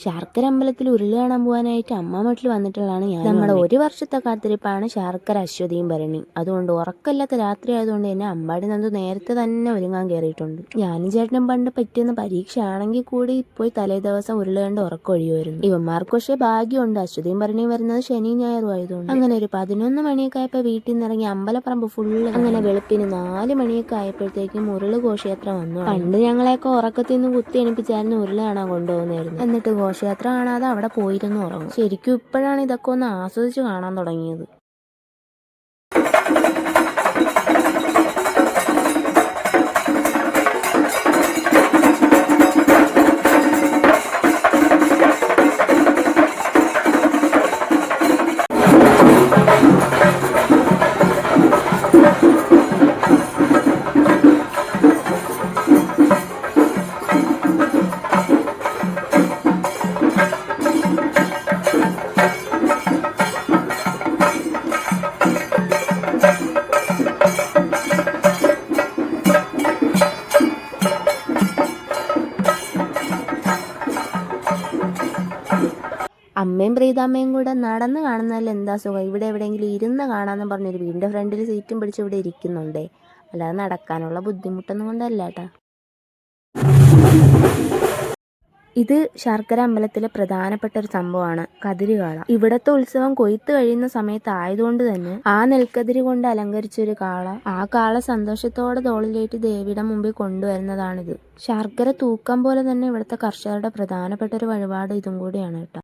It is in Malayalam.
ശർക്കര അമ്പലത്തിൽ ഉരുള് കാണാൻ പോകാനായിട്ട് അമ്മ വീട്ടിൽ വന്നിട്ടുള്ളതാണ് ഞാൻ. നമ്മുടെ ഒരു വർഷത്തെ കാത്തിരിപ്പാണ് ശർക്കര അശ്വതിയും ഭരണി. അതുകൊണ്ട് ഉറക്കമില്ലാത്ത രാത്രി ആയതുകൊണ്ട് തന്നെ അമ്പാടി നന്ദു നേരത്തെ തന്നെ ഒരുങ്ങാൻ കയറിയിട്ടുണ്ട്. ഞാനും ചേട്ടനും പണ്ട് പറ്റുന്ന പരീക്ഷ ആണെങ്കിൽ കൂടി പോയി തലേ ദിവസം ഉരുള് കണ്ട് ഉറക്കം ഒഴിയുമായിരുന്നു. ഇവന്മാർക്ക് പക്ഷേ ഭാഗ്യമുണ്ട്, അശ്വതിയും ഭരണിയും വരുന്നത് ശനി ഞായറും ആയതുകൊണ്ട്. അങ്ങനെ ഒരു 11 മണിയൊക്കെ ആയപ്പോൾ വീട്ടിൽ നിന്ന് ഇറങ്ങി അമ്പലപ്പറമ്പ് ഫുള്ള്. അങ്ങനെ വെളുപ്പിന് 4 മണിയൊക്കെ ആയപ്പോഴത്തേക്കും ഉരുള് ഘോഷയാത്ര വന്നു. പണ്ട് ഞങ്ങളെയൊക്കെ ഉറക്കത്തിൽ നിന്ന് കുത്തി എണിപ്പിച്ചായിരുന്നു ഉരുള് കാണാൻ കൊണ്ടുപോകുന്നായിരുന്നു. എന്നിട്ട് ഘോഷയാത്ര കാണാതെ അവിടെ പോയിരുന്നു ഉറങ്ങും. ശരിക്കും ഇപ്പോഴാണ് ഇതൊക്കെ ഒന്ന് ആസ്വദിച്ച് കാണാൻ തുടങ്ങിയത്. അമ്മയും പ്രീതാമ്മയും കൂടെ നടന്ന് കാണുന്നതല്ല എന്താ സുഖം. ഇവിടെ എവിടെയെങ്കിലും ഇരുന്ന് കാണാമെന്ന് പറഞ്ഞൊരു വീടിൻ്റെ ഫ്രണ്ടിൽ സീറ്റും പിടിച്ച് ഇവിടെ ഇരിക്കുന്നുണ്ടേ. അല്ലാതെ നടക്കാനുള്ള ബുദ്ധിമുട്ടൊന്നും കൊണ്ടല്ല കേട്ടാ. ഇത് ശർക്കര അമ്പലത്തിലെ പ്രധാനപ്പെട്ട ഒരു സംഭവമാണ് കതിരുകാള. ഇവിടത്തെ ഉത്സവം കൊയ്ത്ത് കഴിയുന്ന സമയത്തായതുകൊണ്ട് തന്നെ ആ നെൽക്കതിര് കൊണ്ട് അലങ്കരിച്ചൊരു കാള, ആ കാള സന്തോഷത്തോടെ തോളിലേറ്റ് ദേവിയുടെ മുമ്പിൽ കൊണ്ടുവരുന്നതാണിത്. ശർക്കര തൂക്കം പോലെ തന്നെ ഇവിടുത്തെ കർഷകരുടെ പ്രധാനപ്പെട്ട ഒരു വഴിപാട് ഇതും കൂടിയാണ് കേട്ടോ.